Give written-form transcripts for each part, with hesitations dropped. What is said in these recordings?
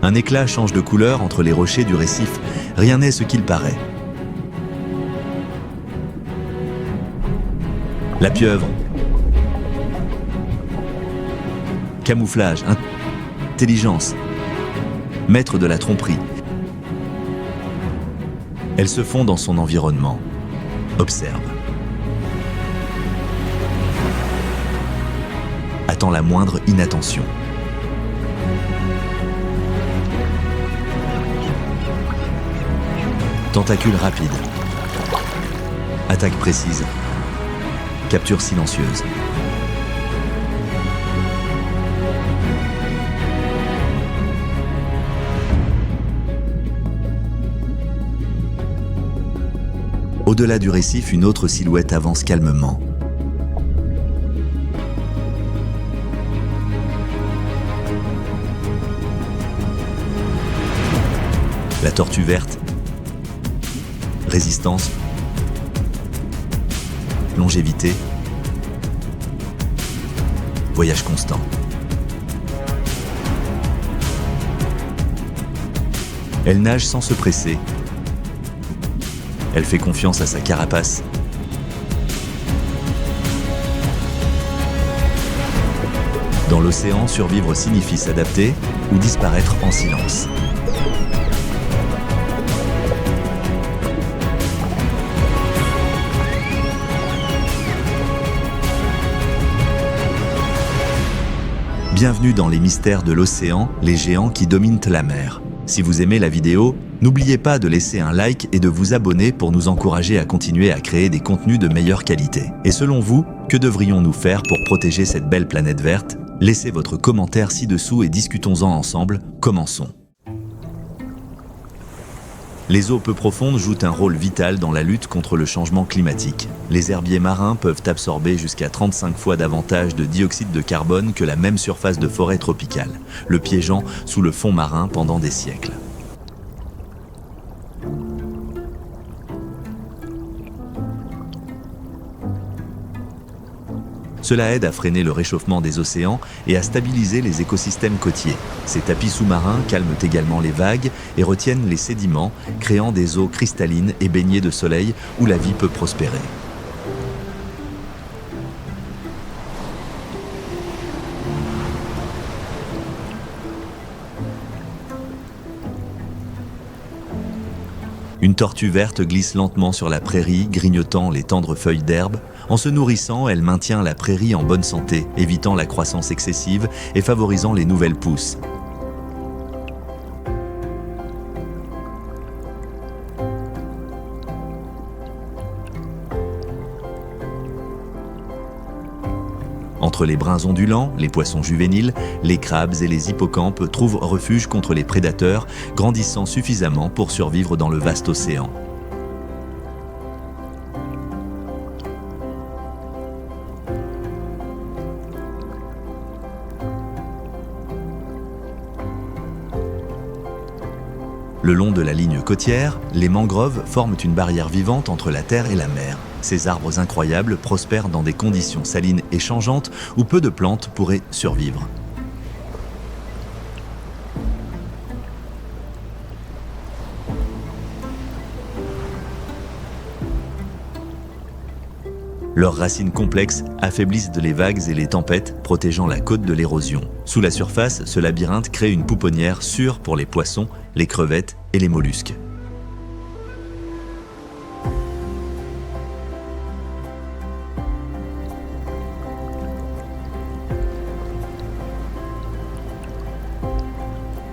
Un éclat change de couleur entre les rochers du récif. Rien n'est ce qu'il paraît. La pieuvre. Camouflage, intelligence. Maître de la tromperie. Elle se fond dans son environnement. Observe. Attend la moindre inattention. Tentacule rapide. Attaque précise. Capture silencieuse. Au-delà du récif, une autre silhouette avance calmement. La tortue verte. Résistance. Longévité. Voyage constant. Elle nage sans se presser. Elle fait confiance à sa carapace. Dans l'océan, survivre signifie s'adapter ou disparaître en silence. Bienvenue dans les mystères de l'océan, les géants qui dominent la mer. Si vous aimez la vidéo, n'oubliez pas de laisser un like et de vous abonner pour nous encourager à continuer à créer des contenus de meilleure qualité. Et selon vous, que devrions-nous faire pour protéger cette belle planète verte? Laissez votre commentaire ci-dessous et discutons-en ensemble. Commençons. Les eaux peu profondes jouent un rôle vital dans la lutte contre le changement climatique. Les herbiers marins peuvent absorber jusqu'à 35 fois davantage de dioxyde de carbone que la même surface de forêt tropicale, le piégeant sous le fond marin pendant des siècles. Cela aide à freiner le réchauffement des océans et à stabiliser les écosystèmes côtiers. Ces tapis sous-marins calment également les vagues et retiennent les sédiments, créant des eaux cristallines et baignées de soleil où la vie peut prospérer. Une tortue verte glisse lentement sur la prairie, grignotant les tendres feuilles d'herbe. En se nourrissant, elle maintient la prairie en bonne santé, évitant la croissance excessive et favorisant les nouvelles pousses. Entre les brins ondulants, les poissons juvéniles, les crabes et les hippocampes trouvent refuge contre les prédateurs, grandissant suffisamment pour survivre dans le vaste océan. Le long de la ligne côtière, les mangroves forment une barrière vivante entre la terre et la mer. Ces arbres incroyables prospèrent dans des conditions salines et changeantes où peu de plantes pourraient survivre. Leurs racines complexes affaiblissent les vagues et les tempêtes, protégeant la côte de l'érosion. Sous la surface, ce labyrinthe crée une pouponnière sûre pour les poissons, les crevettes et les mollusques.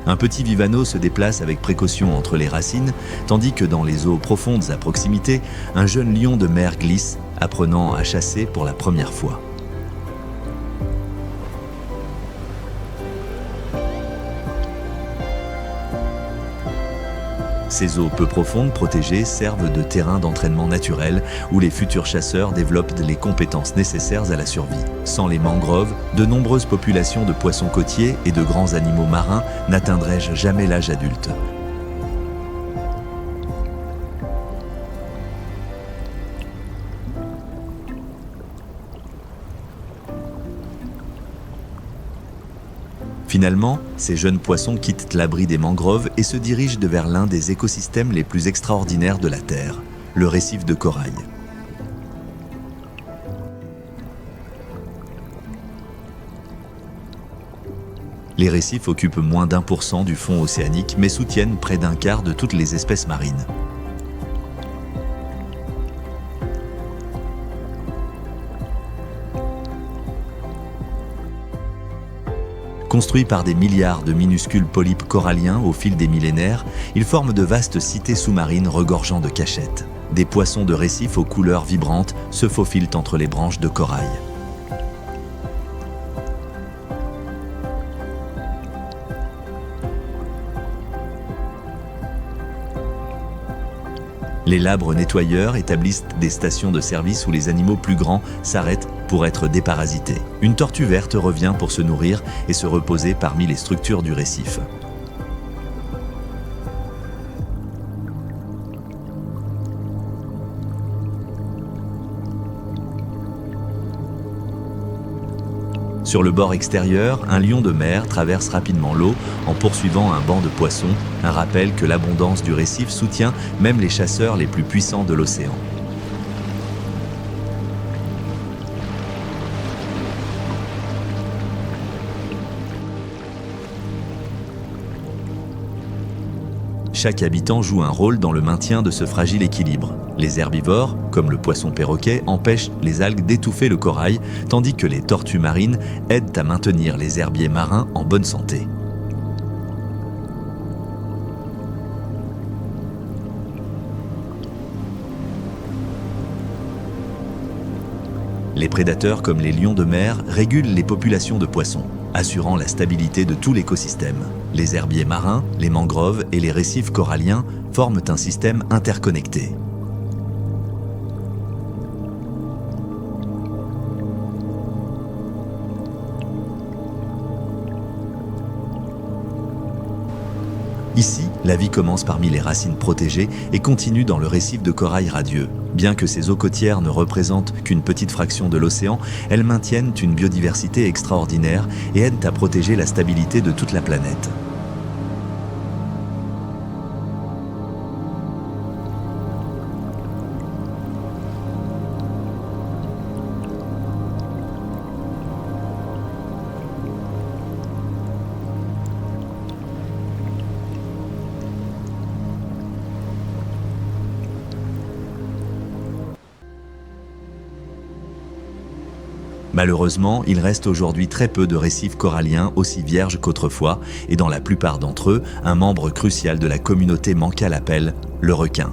Un petit vivano se déplace avec précaution entre les racines, tandis que dans les eaux profondes à proximité, un jeune lion de mer glisse, apprenant à chasser pour la première fois. Ces eaux peu profondes protégées servent de terrain d'entraînement naturel où les futurs chasseurs développent les compétences nécessaires à la survie. Sans les mangroves, de nombreuses populations de poissons côtiers et de grands animaux marins n'atteindraient jamais l'âge adulte. Finalement, ces jeunes poissons quittent l'abri des mangroves et se dirigent vers l'un des écosystèmes les plus extraordinaires de la Terre, le récif de corail. Les récifs occupent moins d'1% du fond océanique, mais soutiennent près d'un quart de toutes les espèces marines. Construits par des milliards de minuscules polypes coralliens au fil des millénaires, ils forment de vastes cités sous-marines regorgeant de cachette. Des poissons de récifs aux couleurs vibrantes se faufilent entre les branches de corail. Les labres nettoyeurs établissent des stations de service où les animaux plus grands s'arrêtent pour être déparasités. Une tortue verte revient pour se nourrir et se reposer parmi les structures du récif. Sur le bord extérieur, un lion de mer traverse rapidement l'eau en poursuivant un banc de poissons, un rappel que l'abondance du récif soutient même les chasseurs les plus puissants de l'océan. Chaque habitant joue un rôle dans le maintien de ce fragile équilibre. Les herbivores, comme le poisson perroquet, empêchent les algues d'étouffer le corail, tandis que les tortues marines aident à maintenir les herbiers marins en bonne santé. Les prédateurs comme les lions de mer régulent les populations de poissons, assurant la stabilité de tout l'écosystème. Les herbiers marins, les mangroves et les récifs coralliens forment un système interconnecté. Ici, la vie commence parmi les racines protégées et continue dans le récif de corail radieux. Bien que ces eaux côtières ne représentent qu'une petite fraction de l'océan, elles maintiennent une biodiversité extraordinaire et aident à protéger la stabilité de toute la planète. Malheureusement, il reste aujourd'hui très peu de récifs coralliens aussi vierges qu'autrefois, et dans la plupart d'entre eux, un membre crucial de la communauté manque à l'appel, le requin.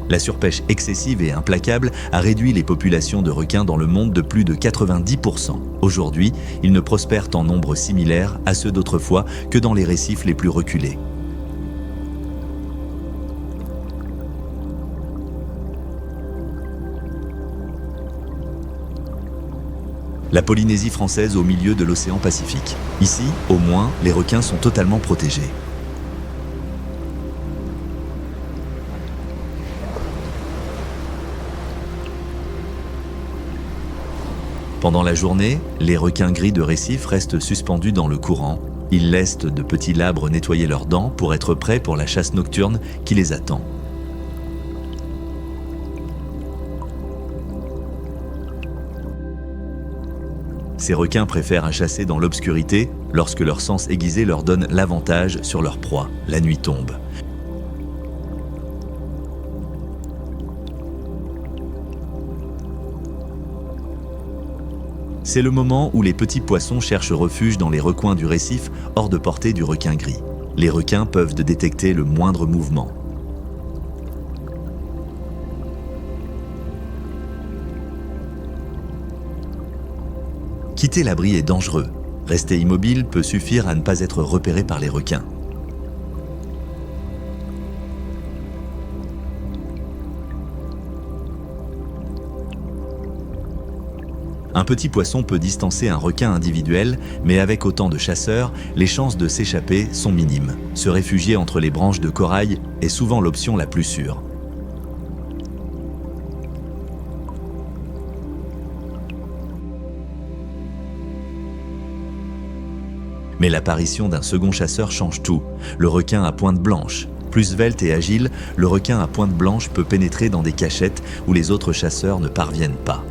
La surpêche excessive et implacable a réduit les populations de requins dans le monde de plus de 90%. Aujourd'hui, ils ne prospèrent en nombre similaire à ceux d'autrefois que dans les récifs les plus reculés. La Polynésie française au milieu de l'océan Pacifique. Ici, au moins, les requins sont totalement protégés. Pendant la journée, les requins gris de récif restent suspendus dans le courant. Ils laissent de petits labres nettoyer leurs dents pour être prêts pour la chasse nocturne qui les attend. Ces requins préfèrent chasser dans l'obscurité lorsque leur sens aiguisé leur donne l'avantage sur leur proie. La nuit tombe. C'est le moment où les petits poissons cherchent refuge dans les recoins du récif, hors de portée du requin gris. Les requins peuvent détecter le moindre mouvement. Quitter l'abri est dangereux. Rester immobile peut suffire à ne pas être repéré par les requins. Un petit poisson peut distancer un requin individuel, mais avec autant de chasseurs, les chances de s'échapper sont minimes. Se réfugier entre les branches de corail est souvent l'option la plus sûre. Mais l'apparition d'un second chasseur change tout. Le requin à pointe blanche. Plus svelte et agile, le requin à pointe blanche peut pénétrer dans des cachettes où les autres chasseurs ne parviennent pas.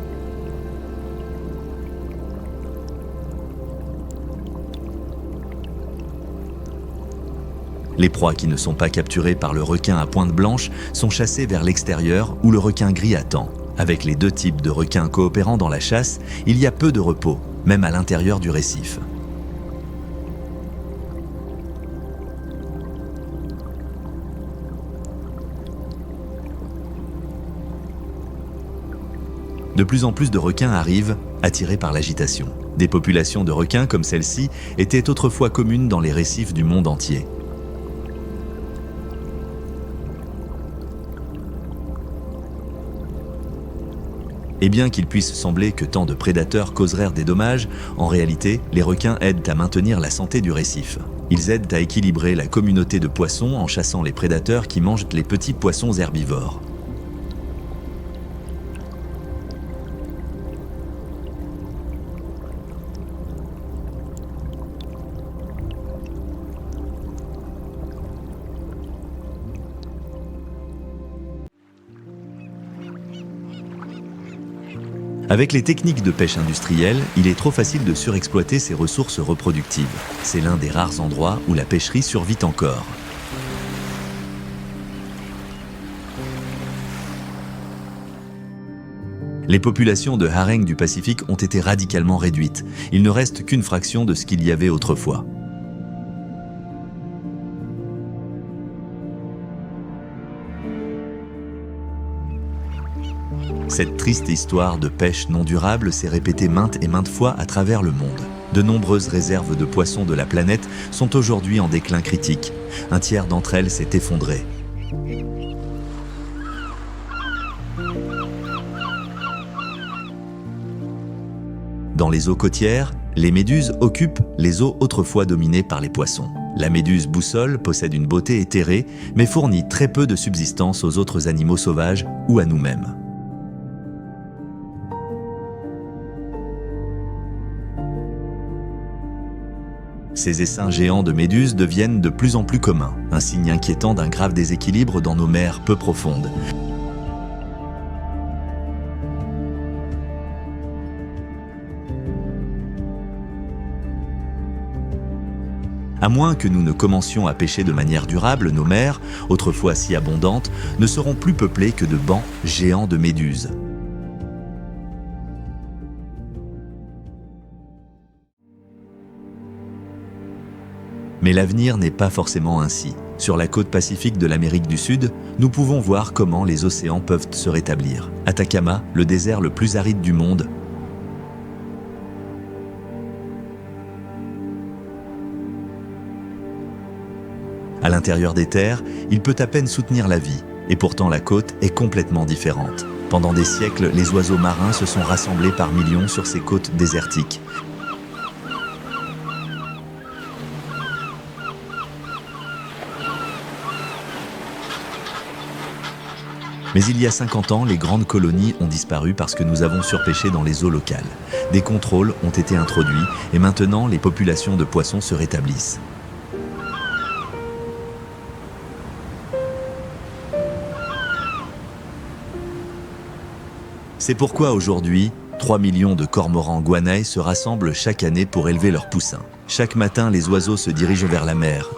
Les proies qui ne sont pas capturées par le requin à pointe blanche sont chassées vers l'extérieur où le requin gris attend. Avec les deux types de requins coopérant dans la chasse, il y a peu de repos, même à l'intérieur du récif. De plus en plus de requins arrivent, attirés par l'agitation. Des populations de requins comme celle-ci étaient autrefois communes dans les récifs du monde entier. Et bien qu'il puisse sembler que tant de prédateurs causeraient des dommages, en réalité, les requins aident à maintenir la santé du récif. Ils aident à équilibrer la communauté de poissons en chassant les prédateurs qui mangent les petits poissons herbivores. Avec les techniques de pêche industrielle, il est trop facile de surexploiter ces ressources reproductives. C'est l'un des rares endroits où la pêcherie survit encore. Les populations de harengs du Pacifique ont été radicalement réduites. Il ne reste qu'une fraction de ce qu'il y avait autrefois. Cette triste histoire de pêche non durable s'est répétée maintes et maintes fois à travers le monde. De nombreuses réserves de poissons de la planète sont aujourd'hui en déclin critique. Un tiers d'entre elles s'est effondré. Dans les eaux côtières, les méduses occupent les eaux autrefois dominées par les poissons. La méduse boussole possède une beauté éthérée, mais fournit très peu de subsistance aux autres animaux sauvages ou à nous-mêmes. Ces essaims géants de méduses deviennent de plus en plus communs, un signe inquiétant d'un grave déséquilibre dans nos mers peu profondes. À moins que nous ne commencions à pêcher de manière durable, nos mers, autrefois si abondantes, ne seront plus peuplées que de bancs géants de méduses. Mais l'avenir n'est pas forcément ainsi. Sur la côte pacifique de l'Amérique du Sud, nous pouvons voir comment les océans peuvent se rétablir. Atacama, le désert le plus aride du monde, à l'intérieur des terres, il peut à peine soutenir la vie, et pourtant la côte est complètement différente. Pendant des siècles, les oiseaux marins se sont rassemblés par millions sur ces côtes désertiques. Mais il y a 50 ans, les grandes colonies ont disparu parce que nous avons surpêché dans les eaux locales. Des contrôles ont été introduits et maintenant les populations de poissons se rétablissent. C'est pourquoi aujourd'hui, 3 millions de cormorans guanaïs se rassemblent chaque année pour élever leurs poussins. Chaque matin, les oiseaux se dirigent vers la mer.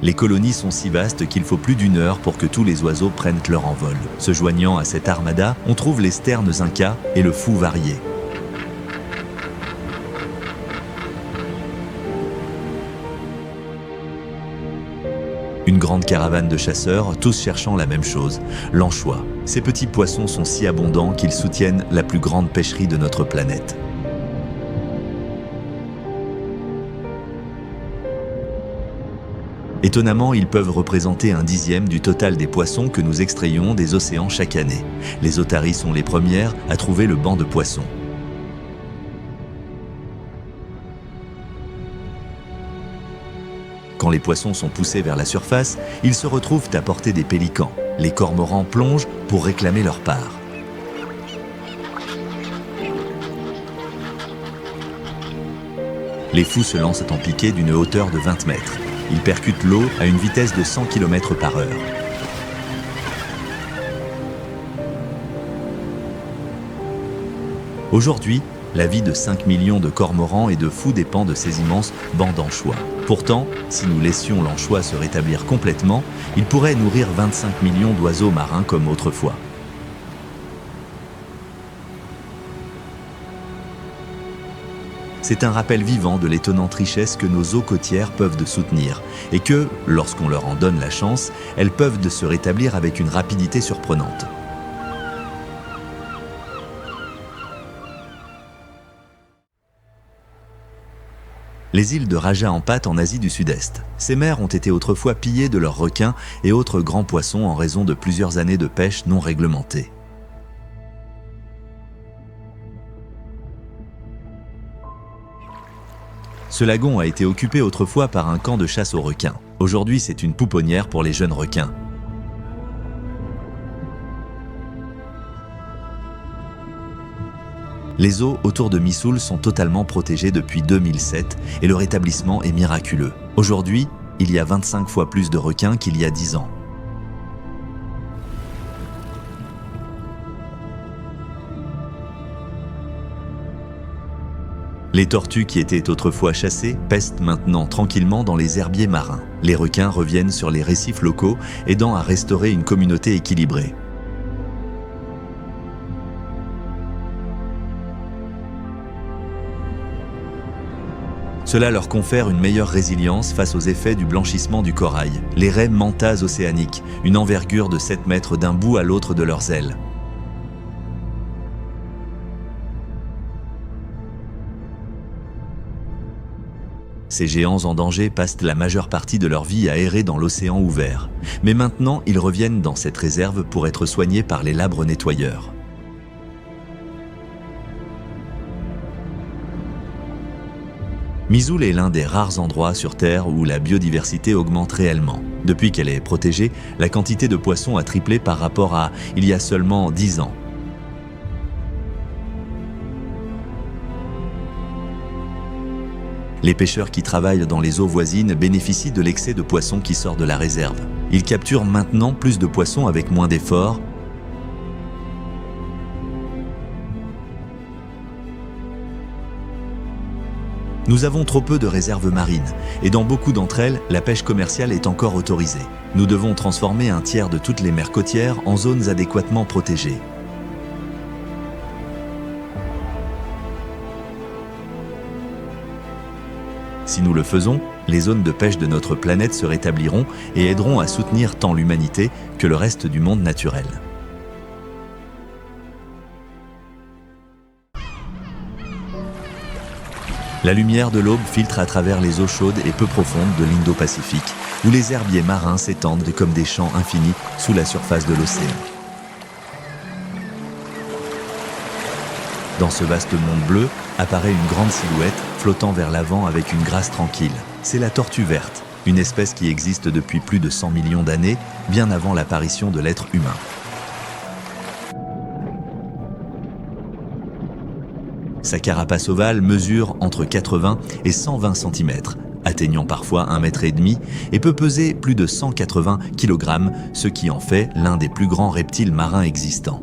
Les colonies sont si vastes qu'il faut plus d'1 heure pour que tous les oiseaux prennent leur envol. Se joignant à cette armada, on trouve les sternes incas et le fou varié. Une grande caravane de chasseurs, tous cherchant la même chose, l'anchois. Ces petits poissons sont si abondants qu'ils soutiennent la plus grande pêcherie de notre planète. Étonnamment, ils peuvent représenter 1/10 du total des poissons que nous extrayons des océans chaque année. Les otaries sont les premières à trouver le banc de poissons. Quand les poissons sont poussés vers la surface, ils se retrouvent à portée des pélicans. Les cormorans plongent pour réclamer leur part. Les fous se lancent en piqué d'une hauteur de 20 mètres. Ils percutent l'eau à une vitesse de 100 km/h. Aujourd'hui, la vie de 5 millions de cormorans et de fous dépend de ces immenses bancs d'anchois. Pourtant, si nous laissions l'anchois se rétablir complètement, il pourrait nourrir 25 millions d'oiseaux marins comme autrefois. C'est un rappel vivant de l'étonnante richesse que nos eaux côtières peuvent de soutenir et que, lorsqu'on leur en donne la chance, elles peuvent de se rétablir avec une rapidité surprenante. Les îles de Raja Ampat en Asie du Sud-Est. Ces mers ont été autrefois pillées de leurs requins et autres grands poissons en raison de plusieurs années de pêche non réglementée. Ce lagon a été occupé autrefois par un camp de chasse aux requins. Aujourd'hui, c'est une pouponnière pour les jeunes requins. Les eaux autour de Misoul sont totalement protégées depuis 2007 et le rétablissement est miraculeux. Aujourd'hui, il y a 25 fois plus de requins qu'il y a 10 ans. Les tortues qui étaient autrefois chassées pestent maintenant tranquillement dans les herbiers marins. Les requins reviennent sur les récifs locaux, aidant à restaurer une communauté équilibrée. Cela leur confère une meilleure résilience face aux effets du blanchissement du corail. Les raies mantas océaniques, une envergure de 7 mètres d'un bout à l'autre de leurs ailes. Ces géants en danger passent la majeure partie de leur vie à errer dans l'océan ouvert. Mais maintenant, ils reviennent dans cette réserve pour être soignés par les labres nettoyeurs. Misoul est l'un des rares endroits sur Terre où la biodiversité augmente réellement. Depuis qu'elle est protégée, la quantité de poissons a triplé par rapport à il y a seulement 10 ans. Les pêcheurs qui travaillent dans les eaux voisines bénéficient de l'excès de poissons qui sort de la réserve. Ils capturent maintenant plus de poissons avec moins d'efforts. Nous avons trop peu de réserves marines et dans beaucoup d'entre elles, la pêche commerciale est encore autorisée. Nous devons transformer un tiers de toutes les mers côtières en zones adéquatement protégées. Si nous le faisons, les zones de pêche de notre planète se rétabliront et aideront à soutenir tant l'humanité que le reste du monde naturel. La lumière de l'aube filtre à travers les eaux chaudes et peu profondes de l'Indo-Pacifique, où les herbiers marins s'étendent comme des champs infinis sous la surface de l'océan. Dans ce vaste monde bleu, apparaît une grande silhouette flottant vers l'avant avec une grâce tranquille. C'est la tortue verte, une espèce qui existe depuis plus de 100 millions d'années, bien avant l'apparition de l'être humain. Sa carapace ovale mesure entre 80 et 120 cm, atteignant parfois 1,5 m et peut peser plus de 180 kg, ce qui en fait l'un des plus grands reptiles marins existants.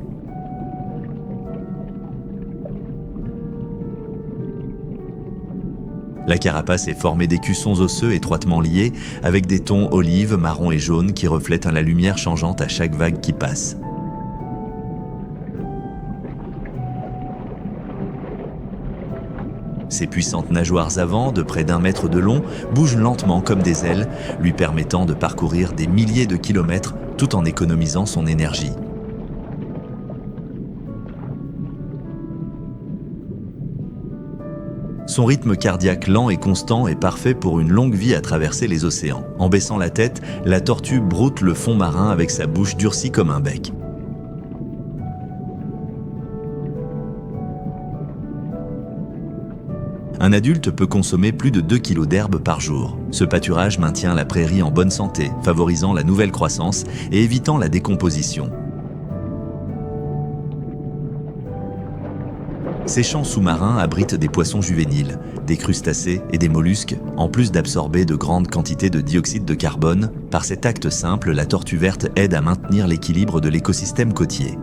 La carapace est formée d'écussons osseux étroitement liés, avec des tons olive, marron et jaune qui reflètent la lumière changeante à chaque vague qui passe. Ses puissantes nageoires avant, de près d'1 mètre de long, bougent lentement comme des ailes, lui permettant de parcourir des milliers de kilomètres tout en économisant son énergie. Son rythme cardiaque lent et constant est parfait pour une longue vie à traverser les océans. En baissant la tête, la tortue broute le fond marin avec sa bouche durcie comme un bec. Un adulte peut consommer plus de 2 kg d'herbe par jour. Ce pâturage maintient la prairie en bonne santé, favorisant la nouvelle croissance et évitant la décomposition. Ces champs sous-marins abritent des poissons juvéniles, des crustacés et des mollusques, en plus d'absorber de grandes quantités de dioxyde de carbone. Par cet acte simple, la tortue verte aide à maintenir l'équilibre de l'écosystème côtier.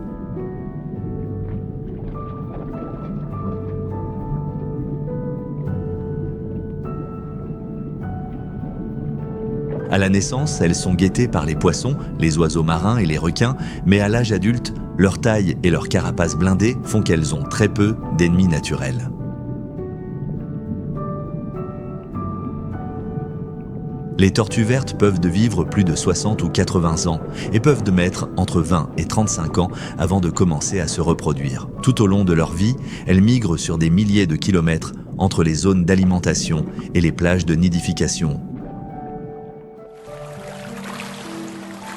À la naissance, elles sont guettées par les poissons, les oiseaux marins et les requins, mais à l'âge adulte, leur taille et leur carapace blindée font qu'elles ont très peu d'ennemis naturels. Les tortues vertes peuvent vivre plus de 60 ou 80 ans et peuvent mettre entre 20 et 35 ans avant de commencer à se reproduire. Tout au long de leur vie, elles migrent sur des milliers de kilomètres entre les zones d'alimentation et les plages de nidification.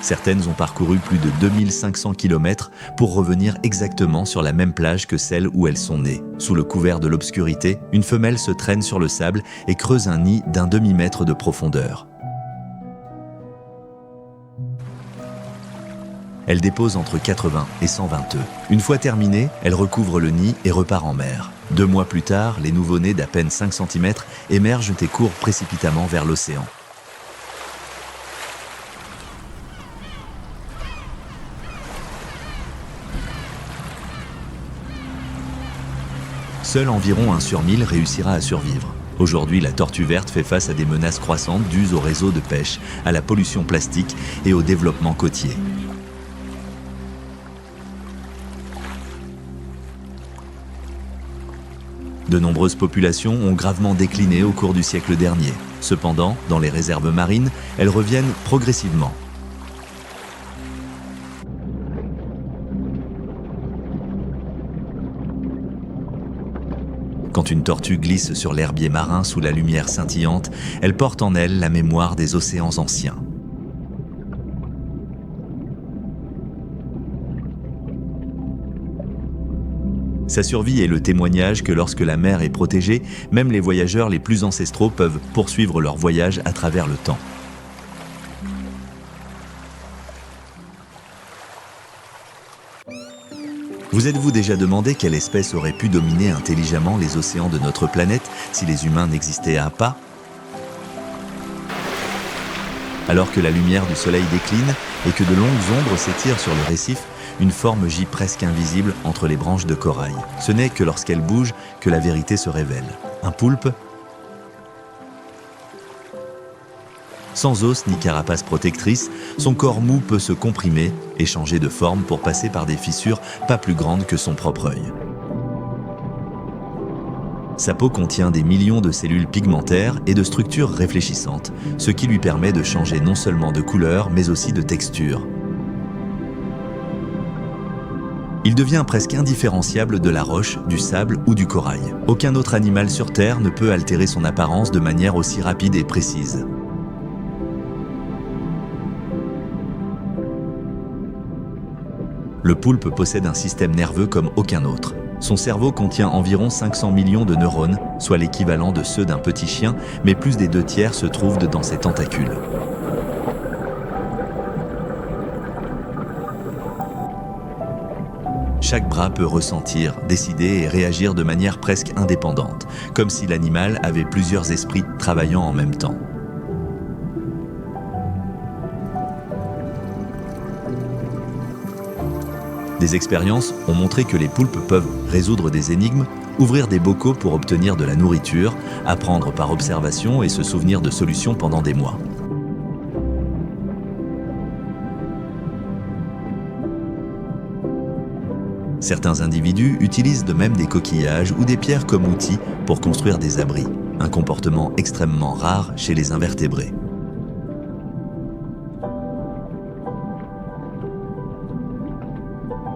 Certaines ont parcouru plus de 2500 km pour revenir exactement sur la même plage que celle où elles sont nées. Sous le couvert de l'obscurité, une femelle se traîne sur le sable et creuse un nid d'un demi-mètre de profondeur. Elle dépose entre 80 et 120 œufs. Une fois terminée, elle recouvre le nid et repart en mer. 2 mois plus tard, les nouveau-nés d'à peine 5 cm émergent et courent précipitamment vers l'océan. Seul environ 1 sur 1000 réussira à survivre. Aujourd'hui, la tortue verte fait face à des menaces croissantes dues au réseau de pêche, à la pollution plastique et au développement côtier. De nombreuses populations ont gravement décliné au cours du siècle dernier. Cependant, dans les réserves marines, elles reviennent progressivement. Quand une tortue glisse sur l'herbier marin sous la lumière scintillante, elle porte en elle la mémoire des océans anciens. Sa survie est le témoignage que lorsque la mer est protégée, même les voyageurs les plus ancestraux peuvent poursuivre leur voyage à travers le temps. Vous êtes-vous déjà demandé quelle espèce aurait pu dominer intelligemment les océans de notre planète si les humains n'existaient pas? Alors que la lumière du soleil décline et que de longues ombres s'étirent sur le récif, une forme gît presque invisible entre les branches de corail. Ce n'est que lorsqu'elle bouge que la vérité se révèle. Un poulpe? Sans os ni carapace protectrice, son corps mou peut se comprimer et changer de forme pour passer par des fissures pas plus grandes que son propre œil. Sa peau contient des millions de cellules pigmentaires et de structures réfléchissantes, ce qui lui permet de changer non seulement de couleur, mais aussi de texture. Il devient presque indifférenciable de la roche, du sable ou du corail. Aucun autre animal sur Terre ne peut altérer son apparence de manière aussi rapide et précise. Le poulpe possède un système nerveux comme aucun autre. Son cerveau contient environ 500 millions de neurones, soit l'équivalent de ceux d'un petit chien, mais plus des 2/3 se trouvent dans ses tentacules. Chaque bras peut ressentir, décider et réagir de manière presque indépendante, comme si l'animal avait plusieurs esprits travaillant en même temps. Des expériences ont montré que les poulpes peuvent résoudre des énigmes, ouvrir des bocaux pour obtenir de la nourriture, apprendre par observation et se souvenir de solutions pendant des mois. Certains individus utilisent de même des coquillages ou des pierres comme outils pour construire des abris, un comportement extrêmement rare chez les invertébrés.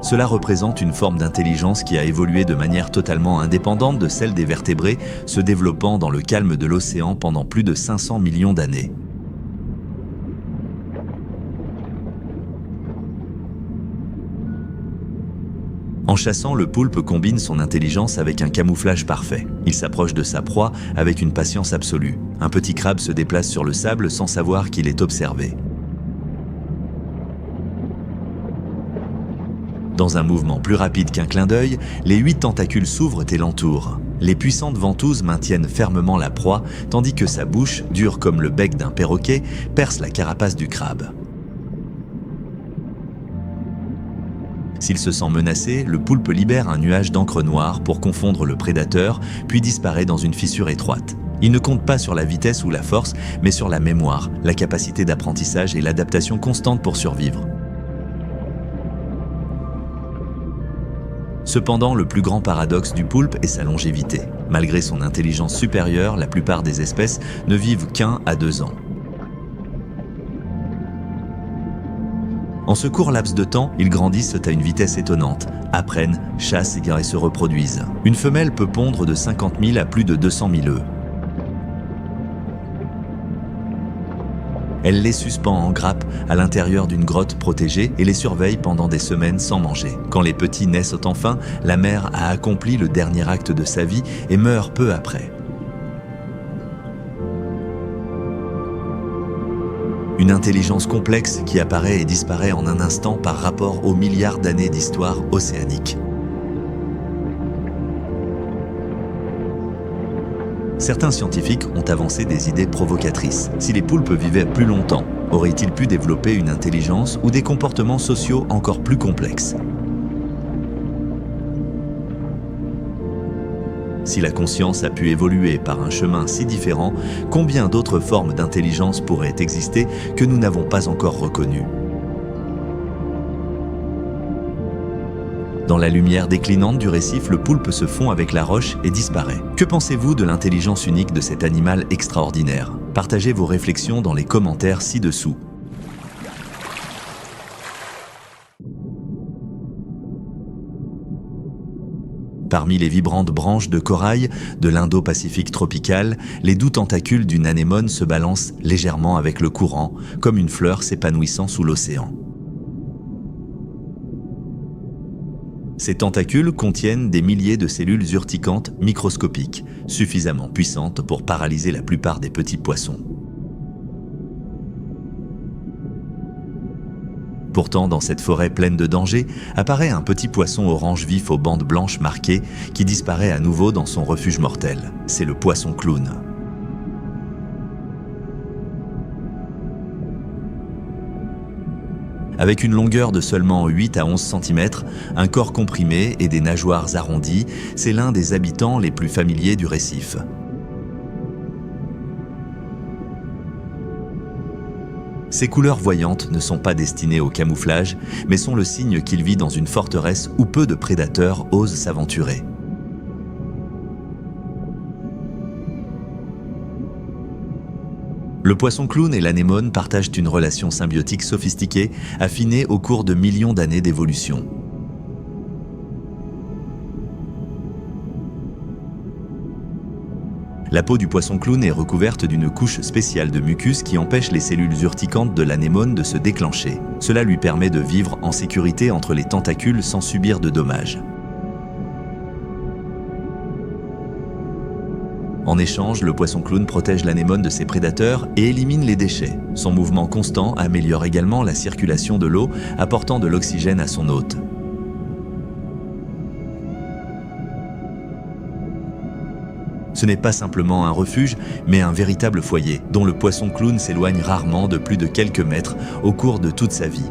Cela représente une forme d'intelligence qui a évolué de manière totalement indépendante de celle des vertébrés, se développant dans le calme de l'océan pendant plus de 500 millions d'années. En En chassant, le poulpe combine son intelligence avec un camouflage parfait. Il s'approche de sa proie avec une patience absolue. Un petit crabe se déplace sur le sable sans savoir qu'il est observé. Dans un mouvement plus rapide qu'un clin d'œil, les 8 tentacules s'ouvrent et l'entourent. Les puissantes ventouses maintiennent fermement la proie, tandis que sa bouche, dure comme le bec d'un perroquet, perce la carapace du crabe. S'il se sent menacé, le poulpe libère un nuage d'encre noire pour confondre le prédateur, puis disparaît dans une fissure étroite. Il ne compte pas sur la vitesse ou la force, mais sur la mémoire, la capacité d'apprentissage et l'adaptation constante pour survivre. Cependant, le plus grand paradoxe du poulpe est sa longévité. Malgré son intelligence supérieure, la plupart des espèces ne vivent qu'1 à 2 ans. En ce court laps de temps, ils grandissent à une vitesse étonnante, apprennent, chassent et se reproduisent. Une femelle peut pondre de 50 000 à plus de 200 000 œufs. Elle les suspend en grappe à l'intérieur d'une grotte protégée et les surveille pendant des semaines sans manger. Quand les petits naissent enfin, la mère a accompli le dernier acte de sa vie et meurt peu après. Une intelligence complexe qui apparaît et disparaît en un instant par rapport aux milliards d'années d'histoire océanique. Certains scientifiques ont avancé des idées provocatrices. Si les poulpes vivaient plus longtemps, auraient-ils pu développer une intelligence ou des comportements sociaux encore plus complexes ? Si la conscience a pu évoluer par un chemin si différent, combien d'autres formes d'intelligence pourraient exister que nous n'avons pas encore reconnues ? Dans la lumière déclinante du récif, le poulpe se fond avec la roche et disparaît. Que pensez-vous de l'intelligence unique de cet animal extraordinaire ? Partagez vos réflexions dans les commentaires ci-dessous. Parmi les vibrantes branches de corail de l'Indo-Pacifique tropical, les doux tentacules d'une anémone se balancent légèrement avec le courant, comme une fleur s'épanouissant sous l'océan. Ces tentacules contiennent des milliers de cellules urticantes microscopiques, suffisamment puissantes pour paralyser la plupart des petits poissons. Pourtant, dans cette forêt pleine de dangers, apparaît un petit poisson orange vif aux bandes blanches marquées qui disparaît à nouveau dans son refuge mortel. C'est le poisson clown. Avec une longueur de seulement 8 à 11 cm, un corps comprimé et des nageoires arrondies, c'est l'un des habitants les plus familiers du récif. Ces couleurs voyantes ne sont pas destinées au camouflage, mais sont le signe qu'il vit dans une forteresse où peu de prédateurs osent s'aventurer. Le poisson clown et l'anémone partagent une relation symbiotique sophistiquée, affinée au cours de millions d'années d'évolution. La peau du poisson clown est recouverte d'une couche spéciale de mucus qui empêche les cellules urticantes de l'anémone de se déclencher. Cela lui permet de vivre en sécurité entre les tentacules sans subir de dommages. En échange, le poisson clown protège l'anémone de ses prédateurs et élimine les déchets. Son mouvement constant améliore également la circulation de l'eau, apportant de l'oxygène à son hôte. Ce n'est pas simplement un refuge, mais un véritable foyer, dont le poisson clown s'éloigne rarement de plus de quelques mètres au cours de toute sa vie.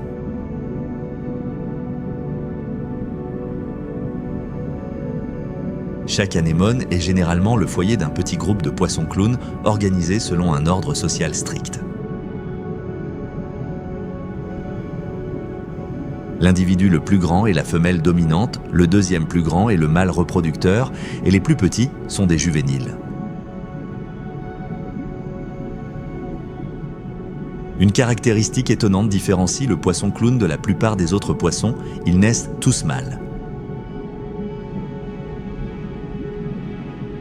Chaque anémone est généralement le foyer d'un petit groupe de poissons clowns organisé selon un ordre social strict. L'individu le plus grand est la femelle dominante, le deuxième plus grand est le mâle reproducteur et les plus petits sont des juvéniles. Une caractéristique étonnante différencie le poisson clown de la plupart des autres poissons, ils naissent tous mâles.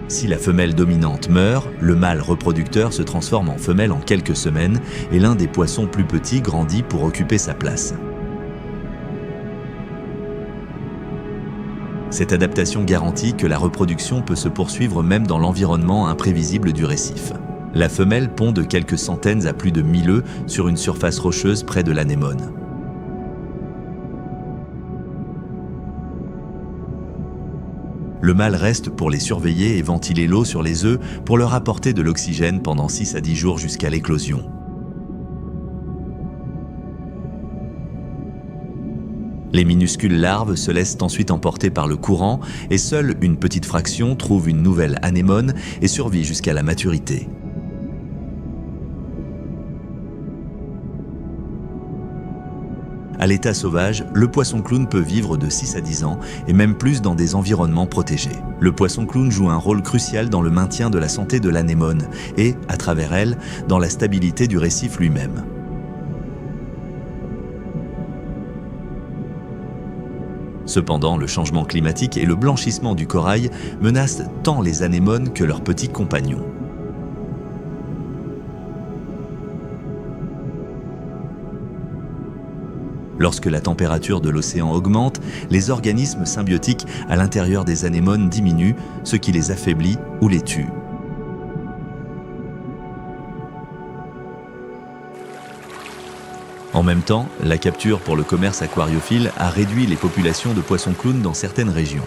Si la femelle dominante meurt, le mâle reproducteur se transforme en femelle en quelques semaines et l'un des poissons plus petits grandit pour occuper sa place. Cette adaptation garantit que la reproduction peut se poursuivre même dans l'environnement imprévisible du récif. La femelle pond de quelques centaines à plus de 1000 œufs sur une surface rocheuse près de l'anémone. Le mâle reste pour les surveiller et ventiler l'eau sur les œufs pour leur apporter de l'oxygène pendant 6 à 10 jours jusqu'à l'éclosion. Les minuscules larves se laissent ensuite emporter par le courant et seule une petite fraction trouve une nouvelle anémone et survit jusqu'à la maturité. À l'état sauvage, le poisson clown peut vivre de 6 à 10 ans et même plus dans des environnements protégés. Le poisson clown joue un rôle crucial dans le maintien de la santé de l'anémone et, à travers elle, dans la stabilité du récif lui-même. Cependant, le changement climatique et le blanchissement du corail menacent tant les anémones que leurs petits compagnons. Lorsque la température de l'océan augmente, les organismes symbiotiques à l'intérieur des anémones diminuent, ce qui les affaiblit ou les tue. En même temps, la capture pour le commerce aquariophile a réduit les populations de poissons clowns dans certaines régions.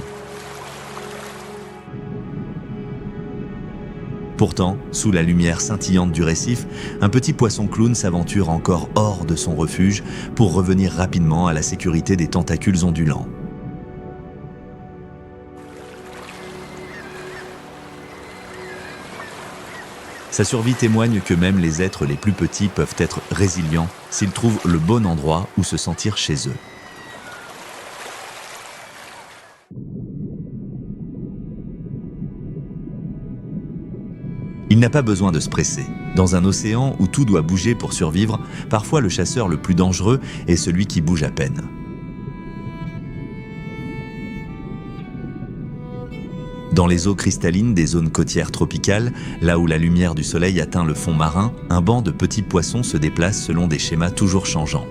Pourtant, sous la lumière scintillante du récif, un petit poisson clown s'aventure encore hors de son refuge pour revenir rapidement à la sécurité des tentacules ondulants. Sa survie témoigne que même les êtres les plus petits peuvent être résilients s'ils trouvent le bon endroit où se sentir chez eux. Il n'a pas besoin de se presser. Dans un océan où tout doit bouger pour survivre, parfois le chasseur le plus dangereux est celui qui bouge à peine. Dans les eaux cristallines des zones côtières tropicales, là où la lumière du soleil atteint le fond marin, un banc de petits poissons se déplace selon des schémas toujours changeants.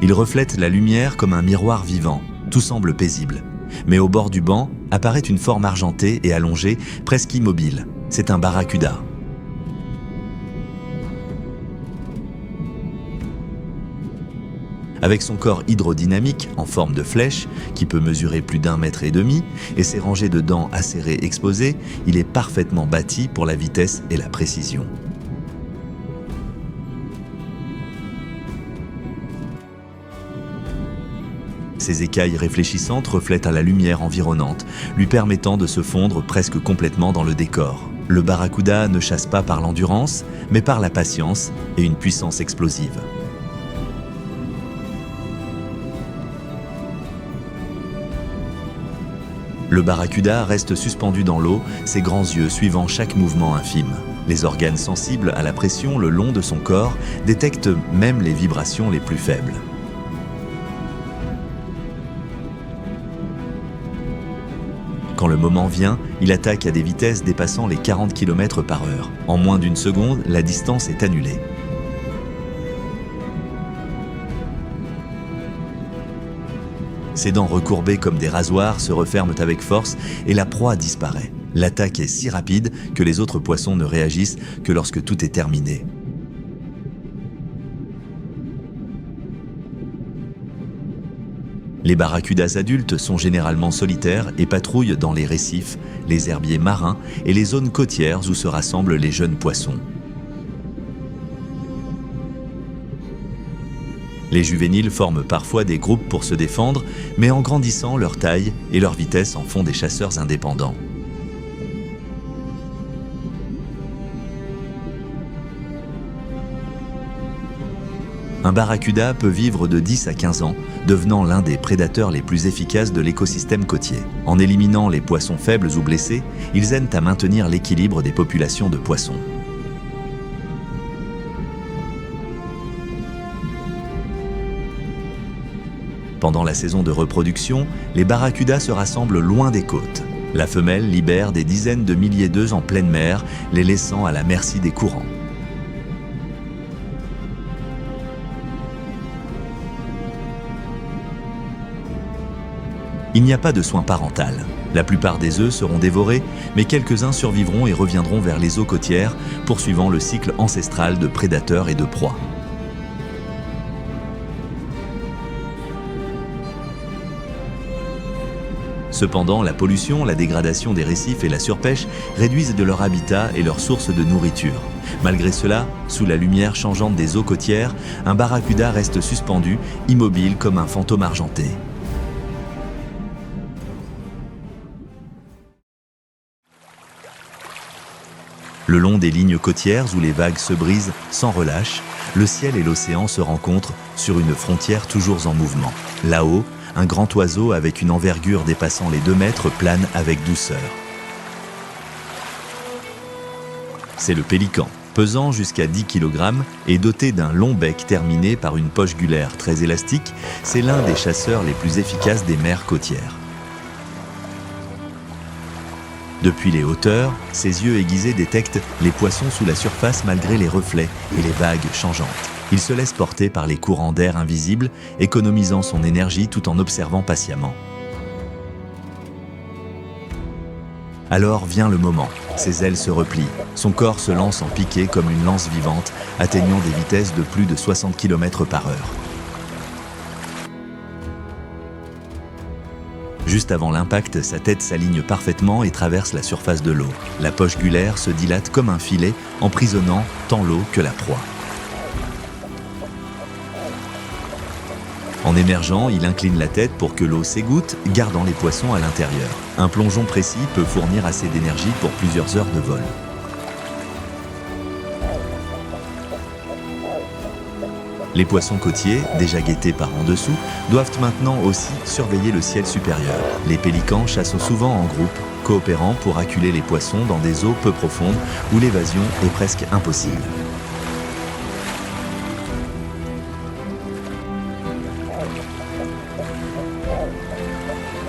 Ils reflètent la lumière comme un miroir vivant, tout semble paisible. Mais au bord du banc apparaît une forme argentée et allongée, presque immobile. C'est un barracuda. Avec son corps hydrodynamique en forme de flèche, qui peut mesurer plus d'1,5 mètre, et ses rangées de dents acérées exposées, il est parfaitement bâti pour la vitesse et la précision. Ses écailles réfléchissantes reflètent à la lumière environnante, lui permettant de se fondre presque complètement dans le décor. Le barracuda ne chasse pas par l'endurance, mais par la patience et une puissance explosive. Le barracuda reste suspendu dans l'eau, ses grands yeux suivant chaque mouvement infime. Les organes sensibles à la pression le long de son corps détectent même les vibrations les plus faibles. Quand le moment vient, il attaque à des vitesses dépassant les 40 km/h. En moins d'une seconde, la distance est annulée. Ses dents recourbées comme des rasoirs se referment avec force et la proie disparaît. L'attaque est si rapide que les autres poissons ne réagissent que lorsque tout est terminé. Les barracudas adultes sont généralement solitaires et patrouillent dans les récifs, les herbiers marins et les zones côtières où se rassemblent les jeunes poissons. Les juvéniles forment parfois des groupes pour se défendre, mais en grandissant, leur taille et leur vitesse en font des chasseurs indépendants. Un barracuda peut vivre de 10 à 15 ans, devenant l'un des prédateurs les plus efficaces de l'écosystème côtier. En éliminant les poissons faibles ou blessés, ils aident à maintenir l'équilibre des populations de poissons. Pendant la saison de reproduction, les barracudas se rassemblent loin des côtes. La femelle libère des dizaines de milliers d'œufs en pleine mer, les laissant à la merci des courants. Il n'y a pas de soin parental. La plupart des œufs seront dévorés, mais quelques-uns survivront et reviendront vers les eaux côtières, poursuivant le cycle ancestral de prédateurs et de proies. Cependant, la pollution, la dégradation des récifs et la surpêche réduisent de leur habitat et leur source de nourriture. Malgré cela, sous la lumière changeante des eaux côtières, un barracuda reste suspendu, immobile comme un fantôme argenté. Le long des lignes côtières où les vagues se brisent sans relâche, le ciel et l'océan se rencontrent sur une frontière toujours en mouvement. Là-haut, un grand oiseau avec une envergure dépassant les 2 mètres plane avec douceur. C'est le pélican, pesant jusqu'à 10 kg et doté d'un long bec terminé par une poche gulaire très élastique. C'est l'un des chasseurs les plus efficaces des mers côtières. Depuis les hauteurs, ses yeux aiguisés détectent les poissons sous la surface malgré les reflets et les vagues changeantes. Il se laisse porter par les courants d'air invisibles, économisant son énergie tout en observant patiemment. Alors vient le moment. Ses ailes se replient. Son corps se lance en piqué comme une lance vivante, atteignant des vitesses de plus de 60 km/h. Juste avant l'impact, sa tête s'aligne parfaitement et traverse la surface de l'eau. La poche gulaire se dilate comme un filet, emprisonnant tant l'eau que la proie. En émergeant, il incline la tête pour que l'eau s'égoutte, gardant les poissons à l'intérieur. Un plongeon précis peut fournir assez d'énergie pour plusieurs heures de vol. Les poissons côtiers, déjà guettés par en dessous, doivent maintenant aussi surveiller le ciel supérieur. Les pélicans chassent souvent en groupe, coopérant pour acculer les poissons dans des eaux peu profondes où l'évasion est presque impossible.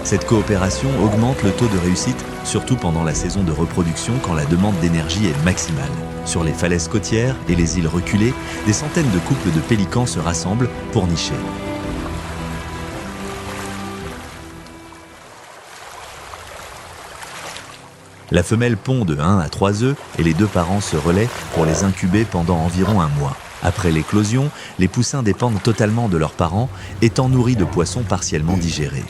Cette coopération augmente le taux de réussite, surtout pendant la saison de reproduction quand la demande d'énergie est maximale. Sur les falaises côtières et les îles reculées, des centaines de couples de pélicans se rassemblent pour nicher. La femelle pond de 1 à 3 œufs et les 2 parents se relaient pour les incuber pendant environ 1 mois. Après l'éclosion, les poussins dépendent totalement de leurs parents, étant nourris de poissons partiellement digérés.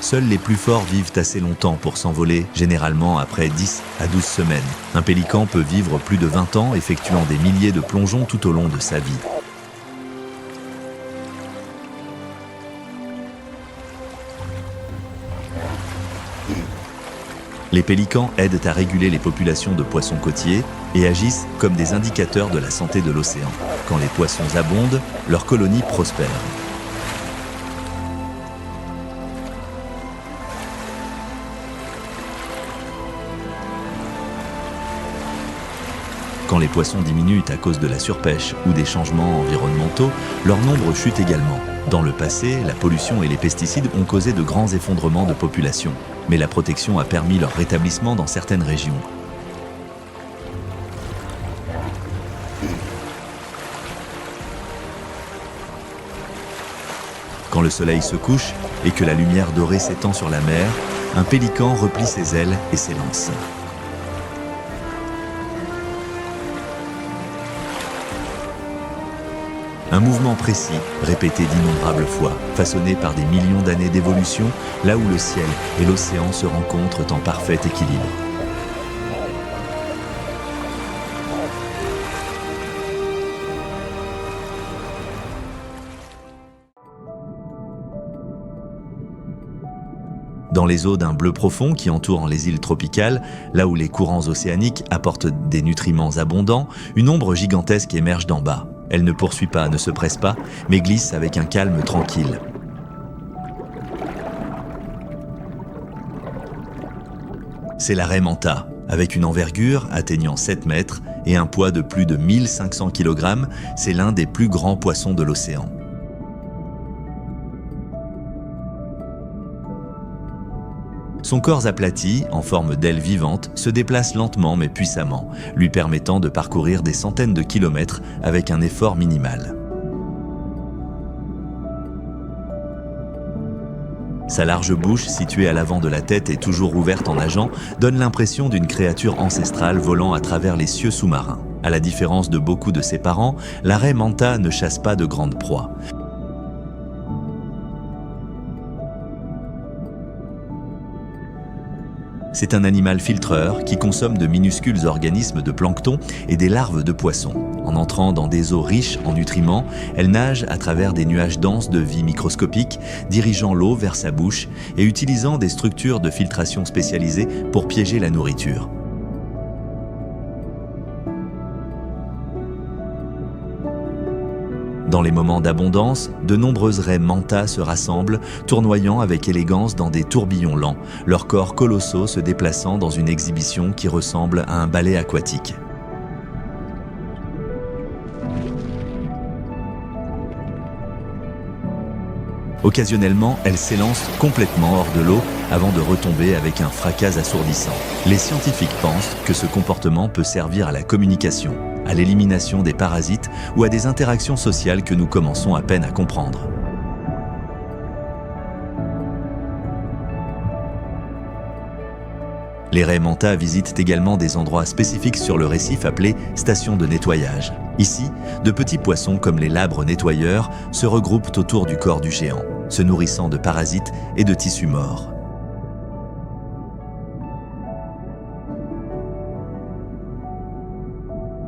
Seuls les plus forts vivent assez longtemps pour s'envoler, généralement après 10 à 12 semaines. Un pélican peut vivre plus de 20 ans, effectuant des milliers de plongeons tout au long de sa vie. Les pélicans aident à réguler les populations de poissons côtiers et agissent comme des indicateurs de la santé de l'océan. Quand les poissons abondent, leurs colonies prospèrent. Quand les poissons diminuent à cause de la surpêche ou des changements environnementaux, leur nombre chute également. Dans le passé, la pollution et les pesticides ont causé de grands effondrements de population, mais la protection a permis leur rétablissement dans certaines régions. Quand le soleil se couche et que la lumière dorée s'étend sur la mer, un pélican replie ses ailes et s'élance. Un mouvement précis, répété d'innombrables fois, façonné par des millions d'années d'évolution, là où le ciel et l'océan se rencontrent en parfait équilibre. Dans les eaux d'un bleu profond qui entourent les îles tropicales, là où les courants océaniques apportent des nutriments abondants, une ombre gigantesque émerge d'en bas. Elle ne poursuit pas, ne se presse pas, mais glisse avec un calme tranquille. C'est la raie manta, avec une envergure atteignant 7 mètres et un poids de plus de 1500 kg, c'est l'un des plus grands poissons de l'océan. Son corps aplati, en forme d'aile vivante, se déplace lentement mais puissamment, lui permettant de parcourir des centaines de kilomètres avec un effort minimal. Sa large bouche, située à l'avant de la tête et toujours ouverte en nageant, donne l'impression d'une créature ancestrale volant à travers les cieux sous-marins. À la différence de beaucoup de ses parents, la raie manta ne chasse pas de grandes proies. C'est un animal filtreur qui consomme de minuscules organismes de plancton et des larves de poissons. En entrant dans des eaux riches en nutriments, elle nage à travers des nuages denses de vie microscopique, dirigeant l'eau vers sa bouche et utilisant des structures de filtration spécialisées pour piéger la nourriture. Dans les moments d'abondance, de nombreuses raies manta se rassemblent, tournoyant avec élégance dans des tourbillons lents, leurs corps colossaux se déplaçant dans une exhibition qui ressemble à un ballet aquatique. Occasionnellement, elles s'élancent complètement hors de l'eau avant de retomber avec un fracas assourdissant. Les scientifiques pensent que ce comportement peut servir à la communication, à l'élimination des parasites ou à des interactions sociales que nous commençons à peine à comprendre. Les raies manta visitent également des endroits spécifiques sur le récif appelés stations de nettoyage. Ici, de petits poissons comme les labres nettoyeurs se regroupent autour du corps du géant, se nourrissant de parasites et de tissus morts.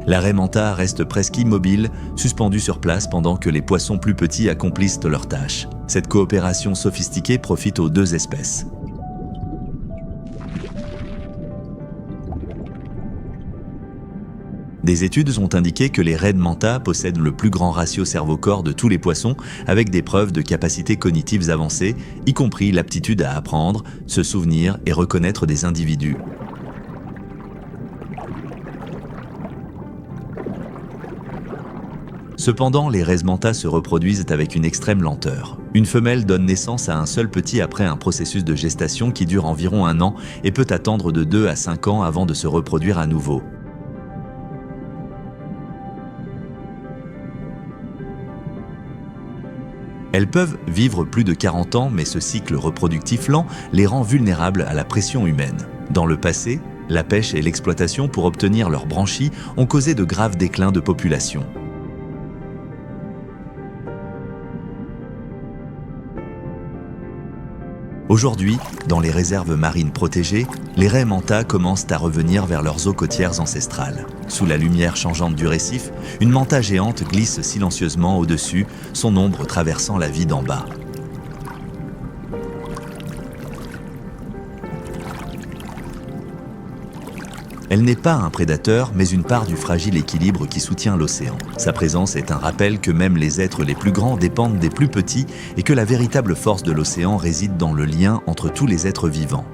La raie manta reste presque immobile, suspendue sur place pendant que les poissons plus petits accomplissent leurs tâches. Cette coopération sophistiquée profite aux deux espèces. Des études ont indiqué que les raies manta possèdent le plus grand ratio cerveau-corps de tous les poissons, avec des preuves de capacités cognitives avancées, y compris l'aptitude à apprendre, se souvenir et reconnaître des individus. Cependant, les raies manta se reproduisent avec une extrême lenteur. Une femelle donne naissance à un seul petit après un processus de gestation qui dure environ 1 an et peut attendre de 2 à 5 ans avant de se reproduire à nouveau. Elles peuvent vivre plus de 40 ans, mais ce cycle reproductif lent les rend vulnérables à la pression humaine. Dans le passé, la pêche et l'exploitation pour obtenir leurs branchies ont causé de graves déclins de population. Aujourd'hui, dans les réserves marines protégées, les raies manta commencent à revenir vers leurs eaux côtières ancestrales. Sous la lumière changeante du récif, une manta géante glisse silencieusement au-dessus, son ombre traversant la vie d'en bas. Elle n'est pas un prédateur, mais une part du fragile équilibre qui soutient l'océan. Sa présence est un rappel que même les êtres les plus grands dépendent des plus petits et que la véritable force de l'océan réside dans le lien entre tous les êtres vivants.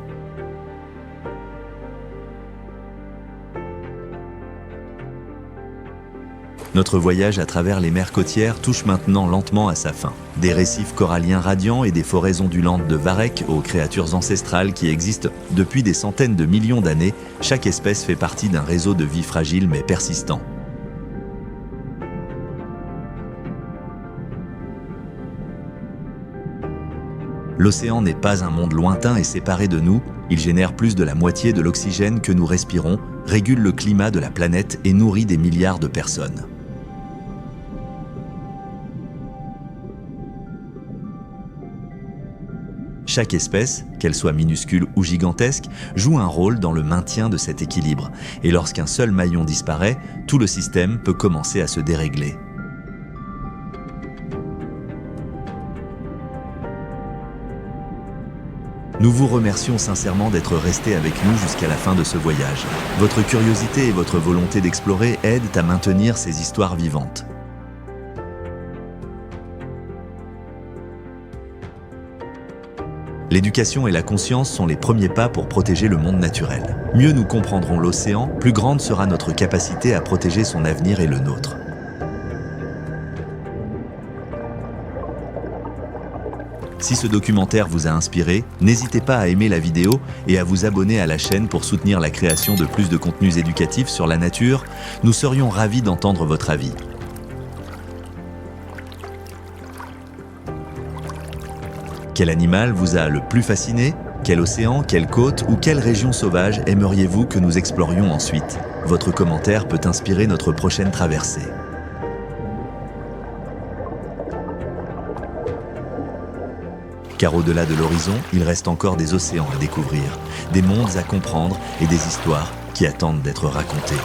Notre voyage à travers les mers côtières touche maintenant lentement à sa fin. Des récifs coralliens radiants et des forêts ondulantes de varech aux créatures ancestrales qui existent depuis des centaines de millions d'années, chaque espèce fait partie d'un réseau de vie fragile mais persistant. L'océan n'est pas un monde lointain et séparé de nous, il génère plus de la moitié de l'oxygène que nous respirons, régule le climat de la planète et nourrit des milliards de personnes. Chaque espèce, qu'elle soit minuscule ou gigantesque, joue un rôle dans le maintien de cet équilibre. Et lorsqu'un seul maillon disparaît, tout le système peut commencer à se dérégler. Nous vous remercions sincèrement d'être restés avec nous jusqu'à la fin de ce voyage. Votre curiosité et votre volonté d'explorer aident à maintenir ces histoires vivantes. L'éducation et la conscience sont les premiers pas pour protéger le monde naturel. Mieux nous comprendrons l'océan, plus grande sera notre capacité à protéger son avenir et le nôtre. Si ce documentaire vous a inspiré, n'hésitez pas à aimer la vidéo et à vous abonner à la chaîne pour soutenir la création de plus de contenus éducatifs sur la nature. Nous serions ravis d'entendre votre avis. Quel animal vous a le plus fasciné? Quel océan, quelle côte ou quelle région sauvage aimeriez-vous que nous explorions ensuite? Votre commentaire peut inspirer notre prochaine traversée. Car au-delà de l'horizon, il reste encore des océans à découvrir, des mondes à comprendre et des histoires qui attendent d'être racontées.